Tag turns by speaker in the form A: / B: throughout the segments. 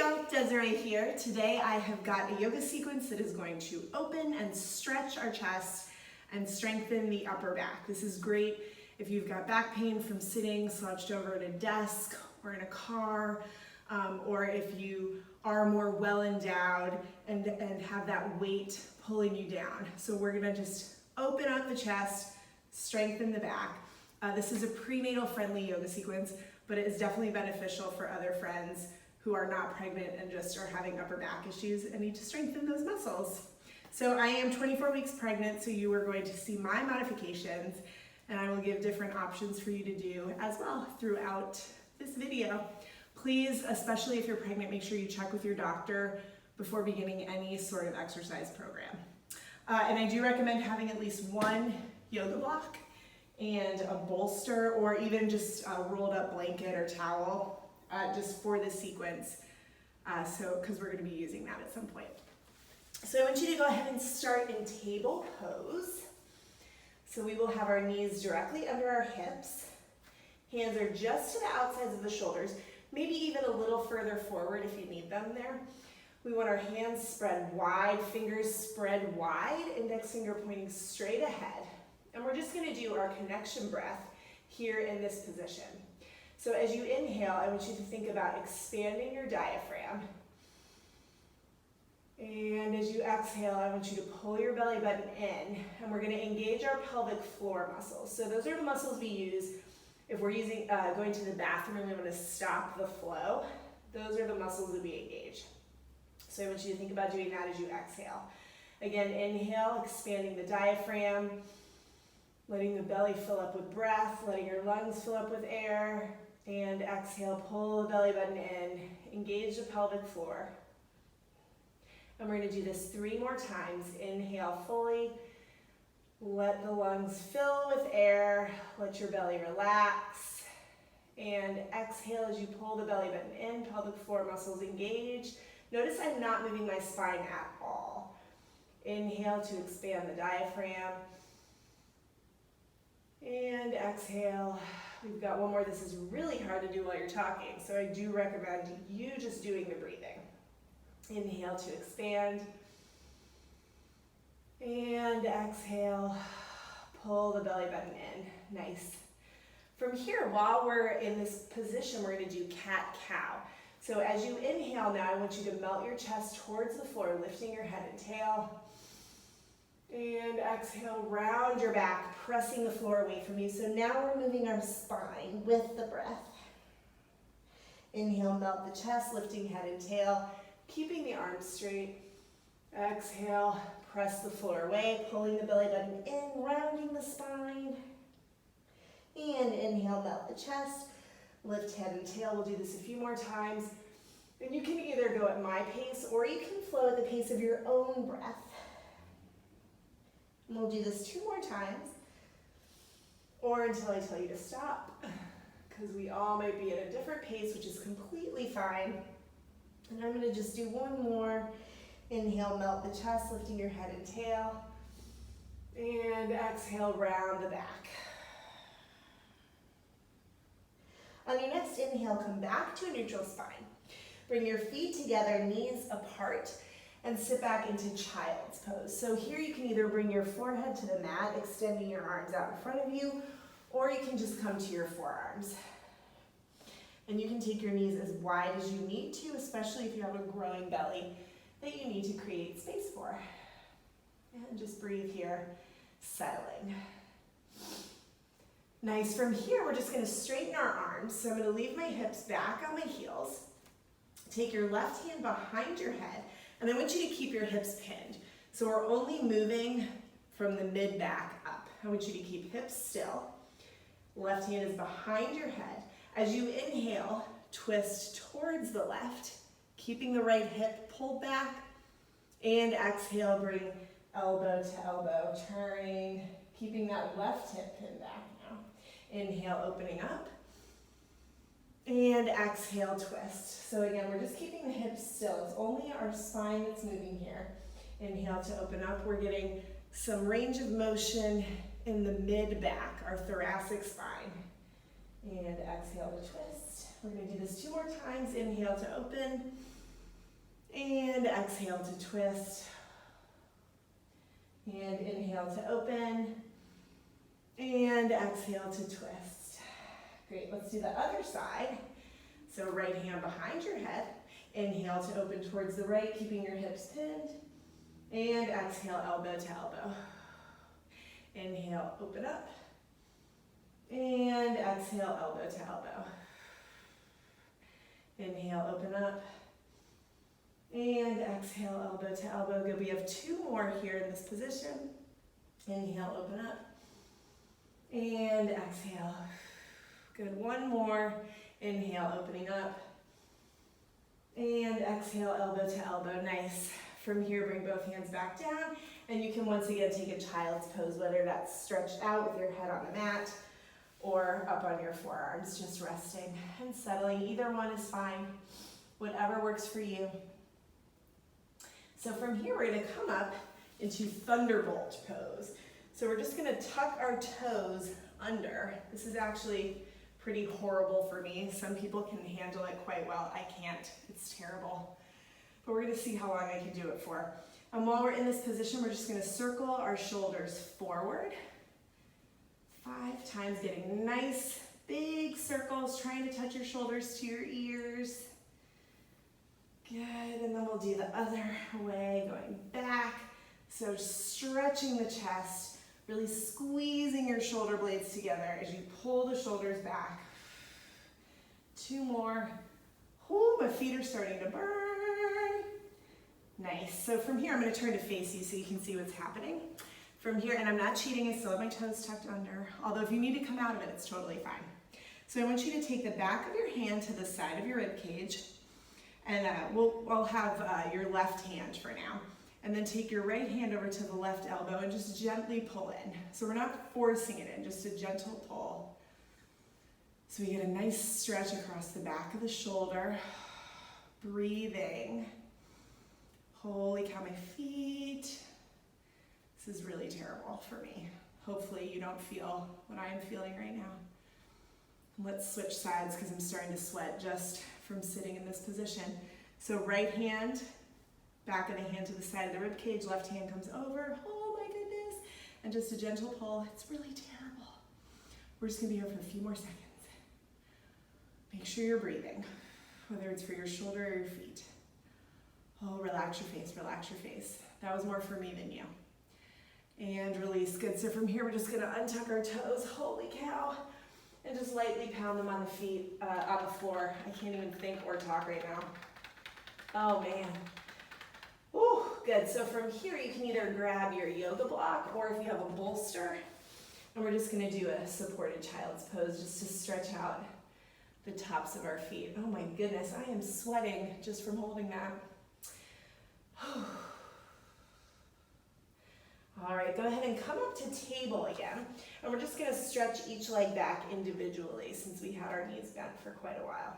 A: y'all, Desiree here. Today I have got a yoga sequence that is going to open and stretch our chest and strengthen the upper back. This is great if you've got back pain from sitting slouched over at a desk or in a car, or if you are more well endowed and have that weight pulling you down. So we're gonna just open up the chest, strengthen the back. This is a prenatal friendly yoga sequence, but it is definitely beneficial for other friends who are not pregnant and just are having upper back issues and need to strengthen those muscles. So I am 24 weeks pregnant, so you are going to see my modifications, and I will give different options for you to do as well throughout this video. Please, especially if you're pregnant, make sure you check with your doctor before beginning any sort of exercise program. And I do recommend having at least one yoga block and a bolster, or even just a rolled up blanket or towel just for this sequence, because we're going to be using that at some point. So I want you to go ahead and start in table pose. So we will have our knees directly under our hips. Hands are just to the outsides of the shoulders, maybe even a little further forward if you need them there. We want our hands spread wide, fingers spread wide, index finger pointing straight ahead. And we're just going to do our connection breath here in this position. So as you inhale, I want you to think about expanding your diaphragm. And as you exhale, I want you to pull your belly button in, and we're going to engage our pelvic floor muscles. So those are the muscles we use if we're going to the bathroom and we want to stop the flow. Those are the muscles that we engage. So I want you to think about doing that as you exhale. Again, inhale, expanding the diaphragm, letting the belly fill up with breath, letting your lungs fill up with air, and exhale, pull the belly button in, engage the pelvic floor. And we're going to do this 3 more times. Inhale fully, let the lungs fill with air, let your belly relax, and exhale as you pull the belly button in, pelvic floor muscles engage. Notice I'm not moving my spine at all. Inhale to expand the diaphragm, and exhale. We've got one more. This is really hard to do while you're talking, so I do recommend you just doing the breathing. Inhale to expand, and exhale, pull the belly button in. Nice. From here, while we're in this position, we're going to do cat-cow. So as you inhale now, I want you to melt your chest towards the floor, lifting your head and tail. And exhale, round your back, pressing the floor away from you. So now we're moving our spine with the breath. Inhale, melt the chest, lifting head and tail, keeping the arms straight. Exhale, press the floor away, pulling the belly button in, rounding the spine. And inhale, melt the chest, lift head and tail. We'll do this a few more times. And you can either go at my pace or you can flow at the pace of your own breath. And we'll do this 2 more times, or until I tell you to stop, because we all might be at a different pace, which is completely fine. And I'm going to just do 1 more. Inhale, melt the chest, lifting your head and tail. And exhale, round the back. On your next inhale, come back to a neutral spine. Bring your feet together, knees apart, and sit back into child's pose. So here you can either bring your forehead to the mat, extending your arms out in front of you, or you can just come to your forearms. And you can take your knees as wide as you need to, especially if you have a growing belly that you need to create space for. And just breathe here, settling. Nice. From here, we're just going to straighten our arms. So I'm going to leave my hips back on my heels. Take your left hand behind your head, and I want you to keep your hips pinned. So we're only moving from the mid-back up. I want you to keep hips still. Left hand is behind your head. As you inhale, twist towards the left, keeping the right hip pulled back. And exhale, bring elbow to elbow, turning, keeping that left hip pinned back now. Inhale, opening up. And exhale, twist. So again, we're just keeping the hips still. It's only our spine that's moving here. Inhale to open up. We're getting some range of motion in the mid-back, our thoracic spine. And exhale to twist. We're going to do this 2 more times. Inhale to open. And exhale to twist. And inhale to open. And exhale to twist. Great, let's do the other side. So right hand behind your head. Inhale to open towards the right, keeping your hips pinned. And exhale, elbow to elbow. Inhale, open up. And exhale, elbow to elbow. Inhale, open up. And exhale, elbow to elbow. Good, we have two more here in this position. Inhale, open up. And exhale. Good, one more. Inhale, opening up. And exhale, elbow to elbow. Nice. From here, bring both hands back down. And you can once again take a child's pose, whether that's stretched out with your head on the mat or up on your forearms, just resting and settling. Either one is fine. Whatever works for you. So from here, we're gonna come up into Thunderbolt pose. So we're just gonna tuck our toes under. This is actually pretty horrible for me. Some people can handle it quite well. I can't, it's terrible. But we're gonna see how long I can do it for. And while we're in this position, we're just gonna circle our shoulders forward. 5 times, getting nice big circles, trying to touch your shoulders to your ears. Good, and then we'll do the other way, going back. So stretching the chest, really squeezing your shoulder blades together as you pull the shoulders back. 2 more. Ooh, my feet are starting to burn. Nice, so from here I'm gonna turn to face you so you can see what's happening. From here, and I'm not cheating, I still have my toes tucked under, although if you need to come out of it, it's totally fine. So I want you to take the back of your hand to the side of your rib cage, and we'll have your left hand for now. And then take your right hand over to the left elbow and just gently pull in. So we're not forcing it in, just a gentle pull. So we get a nice stretch across the back of the shoulder. Breathing. Holy cow, my feet. This is really terrible for me. Hopefully you don't feel what I am feeling right now. Let's switch sides because I'm starting to sweat just from sitting in this position. So right hand, back of the hand to the side of the rib cage, left hand comes over. Oh my goodness. And just a gentle pull. It's really terrible. We're just gonna be here for a few more seconds. Make sure you're breathing, whether it's for your shoulder or your feet. Oh, relax your face, relax your face. That was more for me than you. And release, good. So from here, we're just gonna untuck our toes, holy cow, and just lightly pound them on the feet, on the floor. I can't even think or talk right now. Oh man. Ooh, good. So from here, you can either grab your yoga block or if you have a bolster, and we're just gonna do a supported child's pose just to stretch out the tops of our feet. Oh my goodness, I am sweating just from holding that. All right, go ahead and come up to table again. And we're just gonna stretch each leg back individually since we had our knees bent for quite a while.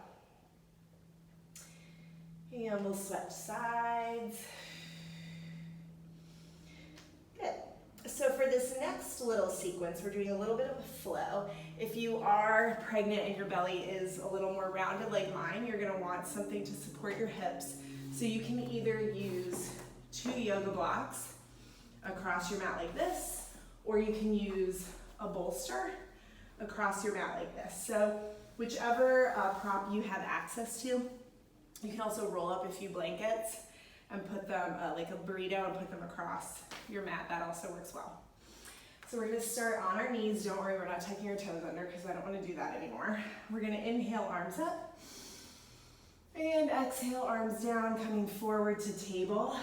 A: And we'll switch sides. Good. So for this next little sequence, we're doing a little bit of a flow. If you are pregnant and your belly is a little more rounded like mine, you're gonna want something to support your hips. So you can either use 2 yoga blocks across your mat like this, or you can use a bolster across your mat like this. So whichever prop you have access to. You can also roll up a few blankets and put them like a burrito and put them across your mat. That also works well. So we're gonna start on our knees. Don't worry, we're not tucking our toes under because I don't wanna do that anymore. We're gonna inhale, arms up. And exhale, arms down, coming forward to table.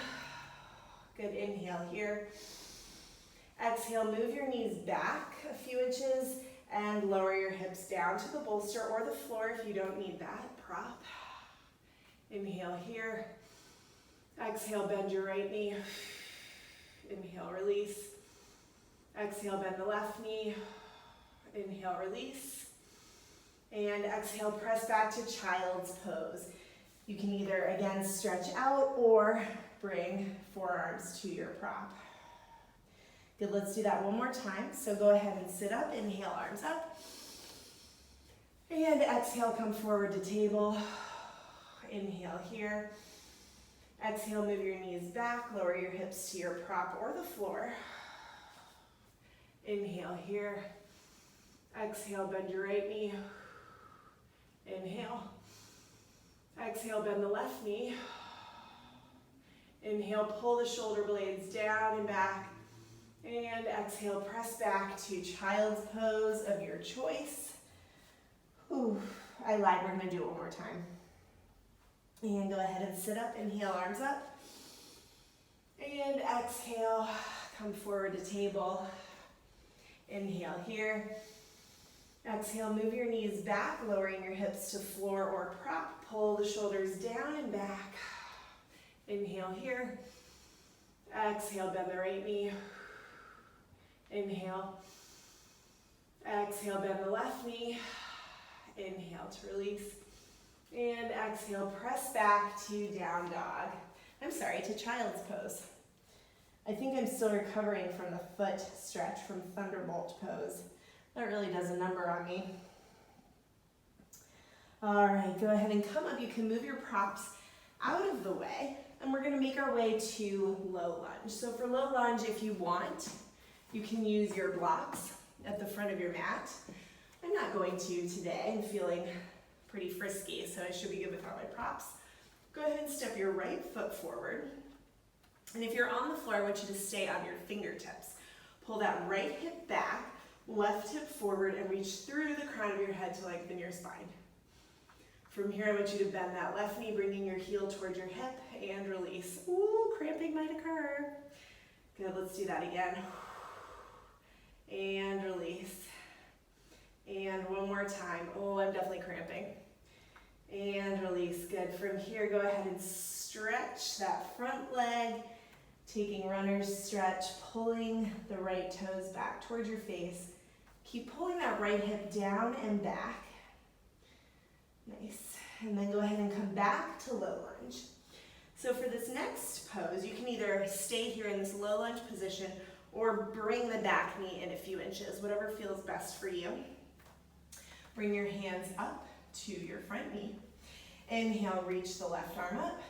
A: Good, inhale here. Exhale, move your knees back a few inches and lower your hips down to the bolster or the floor if you don't need that prop. Inhale here. Exhale, bend your right knee. Inhale, release. Exhale, bend the left knee. Inhale, release. And exhale, press back to child's pose. You can either, again, stretch out or bring forearms to your prop. Good, let's do that one more time. So go ahead and sit up, inhale, arms up. And exhale, come forward to table. Inhale here. Exhale, move your knees back, lower your hips to your prop or the floor. Inhale here. Exhale, bend your right knee. Inhale. Exhale, bend the left knee. Inhale, pull the shoulder blades down and back. And exhale, press back to child's pose of your choice. Ooh, I lied, we're gonna do it one more time. And go ahead and sit up, inhale, arms up. And exhale, come forward to table. Inhale here. Exhale, move your knees back, lowering your hips to floor or prop. Pull the shoulders down and back. Inhale here. Exhale, bend the right knee. Inhale. Exhale, bend the left knee. Inhale to release. And exhale, press back to down dog. To child's pose. I think I'm still recovering from the foot stretch from Thunderbolt pose. That really does a number on me. All right, go ahead and come up. You can move your props out of the way, and we're gonna make our way to low lunge. So for low lunge, if you want, you can use your blocks at the front of your mat. I'm not going to today. I'm feeling pretty frisky, so I should be good without my props. Go ahead and step your right foot forward. And if you're on the floor, I want you to stay on your fingertips. Pull that right hip back, left hip forward, and reach through the crown of your head to lengthen your spine. From here, I want you to bend that left knee, bringing your heel towards your hip, and release. Ooh, cramping might occur. Good, let's do that again. And release. And one more time. Oh, I'm definitely cramping. And release. Good. From here, go ahead and stretch that front leg, taking runner's stretch, pulling the right toes back towards your face. Keep pulling that right hip down and back. Nice. And then go ahead and come back to low lunge. So for this next pose, you can either stay here in this low lunge position or bring the back knee in a few inches, whatever feels best for you. Bring your hands up to your front knee. Inhale, reach the left arm up.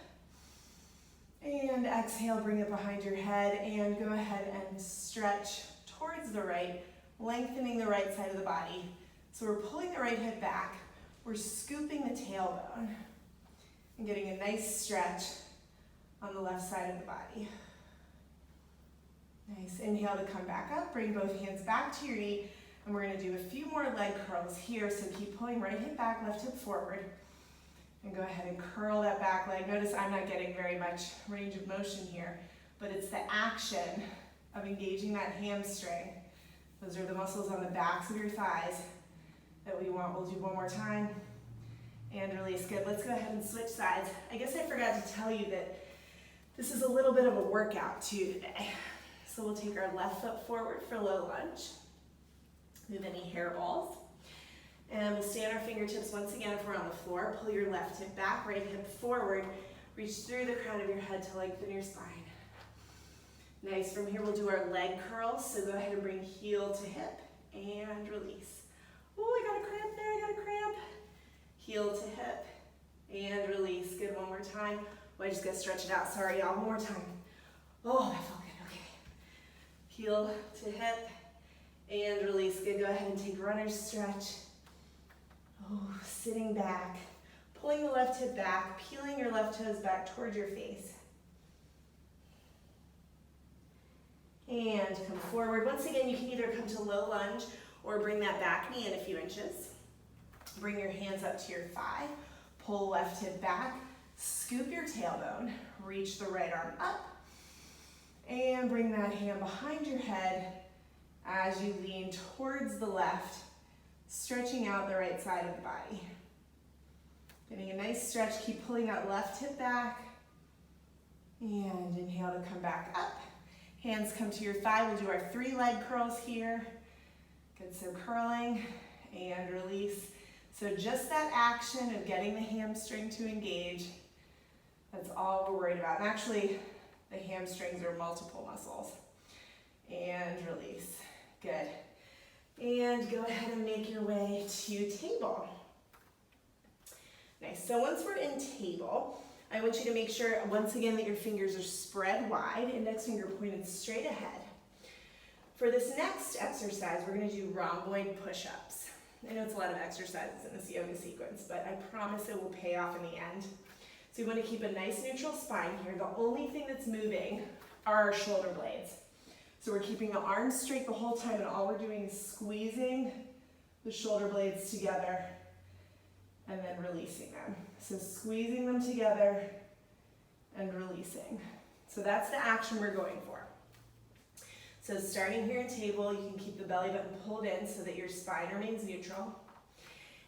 A: And exhale, bring it behind your head, and go ahead and stretch towards the right, lengthening the right side of the body. So we're pulling the right hip back, we're scooping the tailbone, and getting a nice stretch on the left side of the body. Nice. Inhale to come back up, bring both hands back to your knee, and we're gonna do a few more leg curls here, so keep pulling right hip back, left hip forward, and go ahead and curl that back leg. Notice I'm not getting very much range of motion here, but it's the action of engaging that hamstring. Those are the muscles on the backs of your thighs that we want. We'll do one more time, and release. Good, let's go ahead and switch sides. I guess I forgot to tell you that this is a little bit of a workout too today. So we'll take our left foot forward for low lunge. Move any hairballs. And we'll stay on our fingertips once again if we're on the floor. Pull your left hip back, right hip forward. Reach through the crown of your head to lengthen your spine. Nice. From here, we'll do our leg curls. So go ahead and bring heel to hip and release. Oh, I got a cramp there. I got a cramp. Heel to hip and release. Good. One more time. Oh, I just got to stretch it out. Sorry, y'all. One more time. Oh, that felt good. Okay. Heel to hip and release. Good. Go ahead and take runner's stretch. Oh, sitting back, pulling the left hip back, peeling your left toes back towards your face. And come forward. Once again, you can either come to low lunge or bring that back knee in a few inches. Bring your hands up to your thigh, pull left hip back, scoop your tailbone, reach the right arm up, and bring that hand behind your head as you lean towards the left, stretching out the right side of the body. Getting a nice stretch, keep pulling that left hip back, and inhale to come back up. Hands come to your thigh, we'll do our 3 leg curls here. Good, so curling and release. So just that action of getting the hamstring to engage, that's all we're worried about. And actually, the hamstrings are multiple muscles. And release, good. And go ahead and make your way to table. Nice, so once we're in table, I want you to make sure, once again, that your fingers are spread wide, index finger pointed straight ahead. For this next exercise, we're going to do rhomboid push-ups. I know it's a lot of exercises in this yoga sequence, but I promise it will pay off in the end. So you want to keep a nice neutral spine here. The only thing that's moving are our shoulder blades. So we're keeping the arms straight the whole time, and all we're doing is squeezing the shoulder blades together and then releasing them. So squeezing them together and releasing. So that's the action we're going for. So starting here in table, you can keep the belly button pulled in so that your spine remains neutral.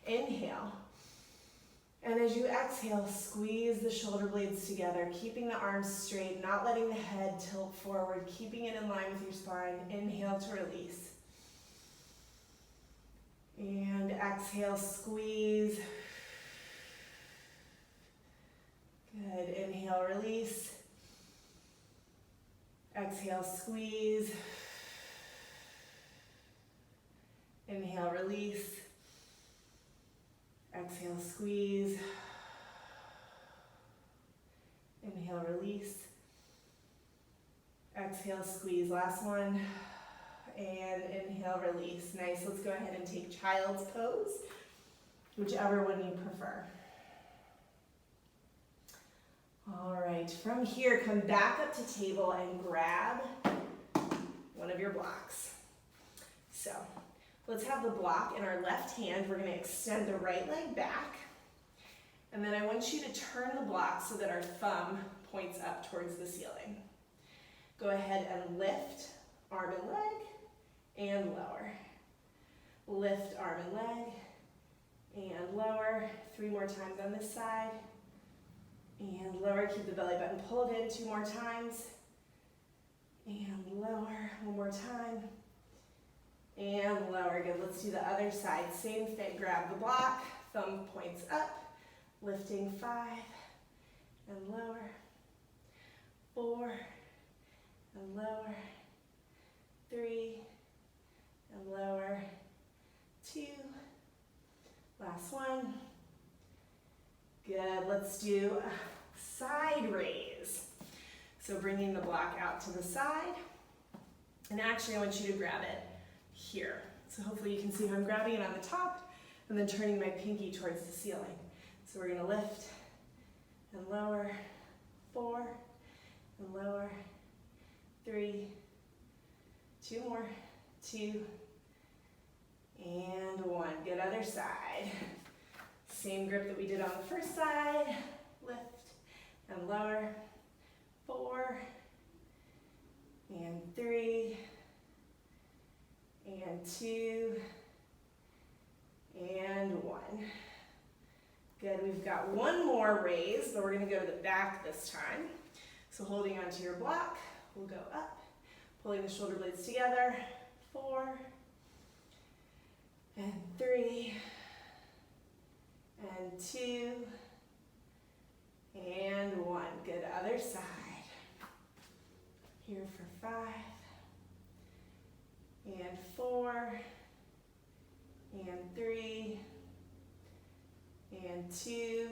A: Inhale. And as you exhale, squeeze the shoulder blades together, keeping the arms straight, not letting the head tilt forward, keeping it in line with your spine. Inhale to release. And exhale, squeeze. Good. Inhale, release. Exhale, squeeze. Inhale, release. Exhale, squeeze. Inhale, release. Exhale, squeeze. Last one. And inhale, release. Nice. Let's go ahead and take child's pose, whichever one you prefer. All right, from here, come back up to table and grab one of your blocks. So let's have the block in our left hand. We're going to extend the right leg back. And then I want you to turn the block so that our thumb points up towards the ceiling. Go ahead and lift arm and leg and lower. Lift arm and leg and lower. 3 more times on this side. And lower, keep the belly button pulled in 2 more times. And lower, 1 more time. And lower, good. Let's do the other side. Same thing, grab the block, thumb points up, lifting 5, and lower, 4, and lower, 3, and lower, 2, last one. Good, let's do a side raise. So bringing the block out to the side, and actually I want you to grab it here. So hopefully you can see how I'm grabbing it on the top and then turning my pinky towards the ceiling. So we're gonna lift and lower, 4, and lower, 3, 2 more, 2, and 1. Good, other side. Same grip that we did on the first side. Lift and lower. 4 and 3 and 2 and 1. Good, we've got one more raise, but we're going to go to the back this time. So holding onto your block, we'll go up, pulling the shoulder blades together. 4 and 3 and 2 and 1. Good, other side. Here for 5 and 4 and 3 and 2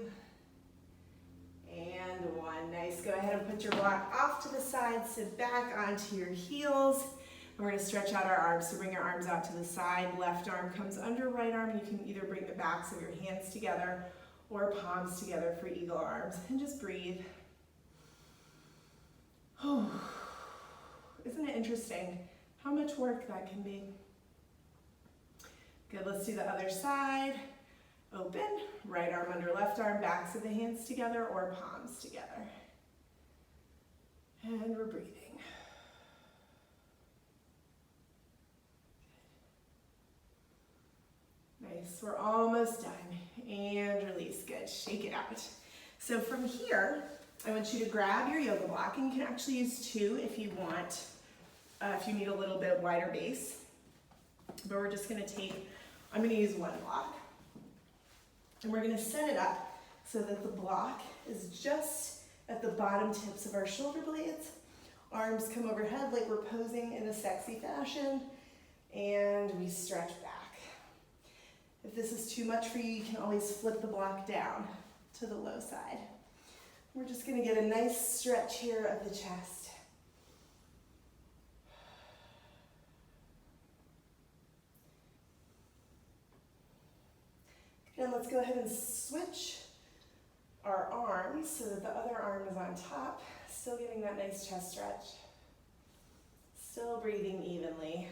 A: and 1. Nice. Go ahead and put your block off to the side, sit back onto your heels. And we're going to stretch out our arms. So bring your arms out to the side. Left arm comes under right arm. You can either bring the backs of your hands together or palms together for eagle arms. And just breathe. Oh, isn't it interesting how much work that can be? Good, let's do the other side. Open, right arm under left arm, backs of the hands together or palms together. And we're breathing. Nice, we're almost done. And release, good, shake it out. So from here, I want you to grab your yoga block, and you can actually use 2 if you want, if you need a little bit wider base. But we're just gonna I'm gonna use 1 block. And we're gonna set it up so that the block is just at the bottom tips of our shoulder blades. Arms come overhead like we're posing in a sexy fashion, and we stretch back. If this is too much for you, you can always flip the block down to the low side. We're just gonna get a nice stretch here of the chest. And let's go ahead and switch our arms so that the other arm is on top. Still getting that nice chest stretch. Still breathing evenly.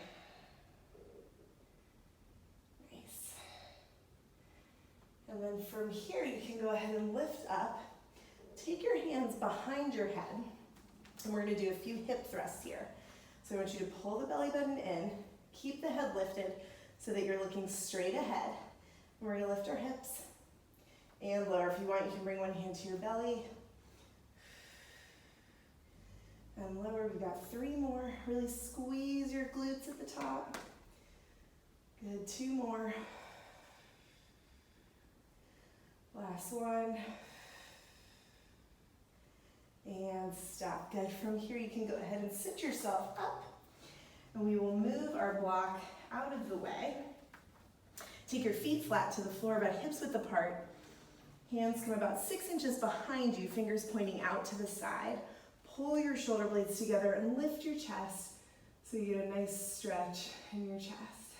A: Nice. And then from here, you can go ahead and lift up. Take your hands behind your head, and we're gonna do a few hip thrusts here. So I want you to pull the belly button in, keep the head lifted so that you're looking straight ahead. And we're gonna lift our hips and lower. If you want, you can bring one hand to your belly. And lower, we've got 3 more. Really squeeze your glutes at the top. Good, 2 more. Last one. And stop. Good. From here, you can go ahead and sit yourself up. And we will move our block out of the way. Take your feet flat to the floor, about hips width apart. Hands come about 6 inches behind you, fingers pointing out to the side. Pull your shoulder blades together and lift your chest so you get a nice stretch in your chest.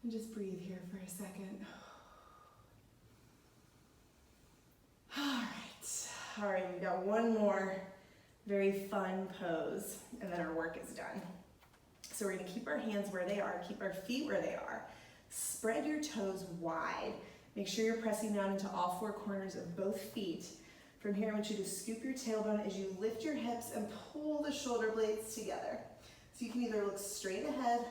A: And just breathe here for a second. All right, we've got one more very fun pose, and then our work is done. So we're gonna keep our hands where they are, keep our feet where they are. Spread your toes wide. Make sure you're pressing down into all 4 corners of both feet. From here, I want you to scoop your tailbone as you lift your hips and pull the shoulder blades together. So you can either look straight ahead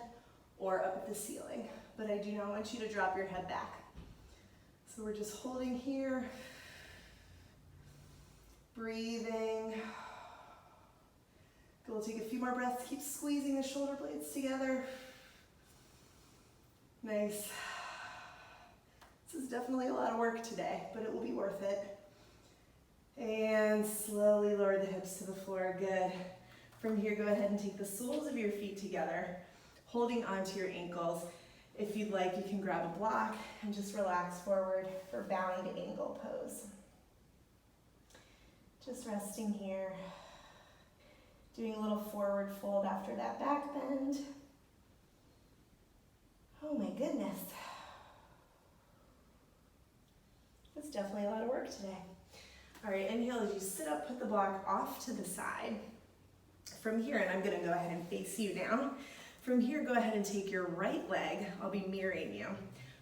A: or up at the ceiling, but I do not want you to drop your head back. So we're just holding here, breathing. We'll take a few more breaths, keep squeezing the shoulder blades together. Nice. This is definitely a lot of work today, but it will be worth it. And slowly lower the hips to the floor, good. From here, go ahead and take the soles of your feet together, holding onto your ankles. If you'd like, you can grab a block and just relax forward for bound angle pose. Just resting here, doing a little forward fold after that back bend. Oh my goodness. That's definitely a lot of work today. All right, inhale as you sit up, put the block off to the side. From here, and I'm gonna go ahead and face you now. From here, go ahead and take your right leg, I'll be mirroring you.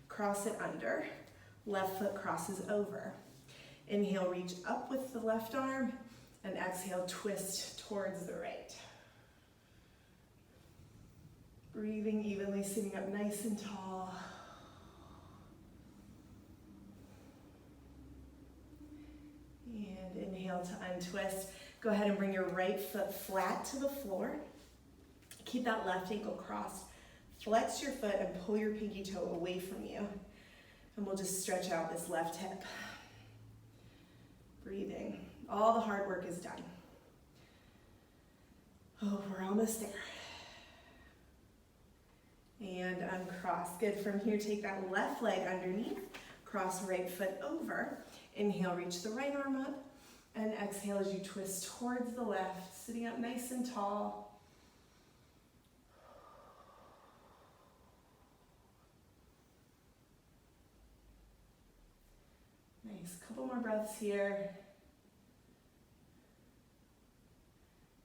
A: Cross it under, left foot crosses over. Inhale, reach up with the left arm, and exhale, twist towards the right. Breathing evenly, sitting up nice and tall. And inhale to untwist. Go ahead and bring your right foot flat to the floor. Keep that left ankle crossed. Flex your foot and pull your pinky toe away from you. And we'll just stretch out this left hip. Breathing. All the hard work is done. Oh, we're almost there. And uncross. Good. From here, take that left leg underneath. Cross right foot over. Inhale, reach the right arm up. And exhale as you twist towards the left, sitting up nice and tall. Nice. Couple more breaths here.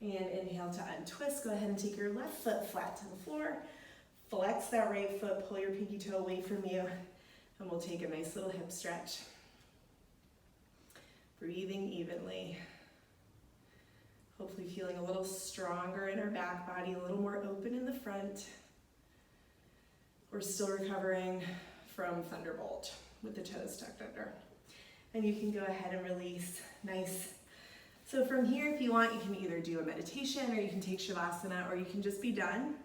A: And inhale to untwist. Go ahead and take your left foot flat to the floor. Flex that right foot, pull your pinky toe away from you, and we'll take a nice little hip stretch. Breathing evenly. Hopefully feeling a little stronger in our back body, a little more open in the front. We're still recovering from Thunderbolt with the toes tucked under. And you can go ahead and release. Nice. So from here, if you want, you can either do a meditation or you can take Shavasana or you can just be done.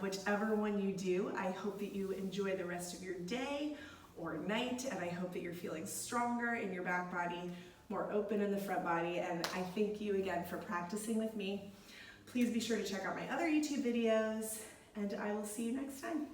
A: Whichever one you do, I hope that you enjoy the rest of your day or night, and I hope that you're feeling stronger in your back body, more open in the front body, and I thank you again for practicing with me. Please be sure to check out my other YouTube videos, and I will see you next time.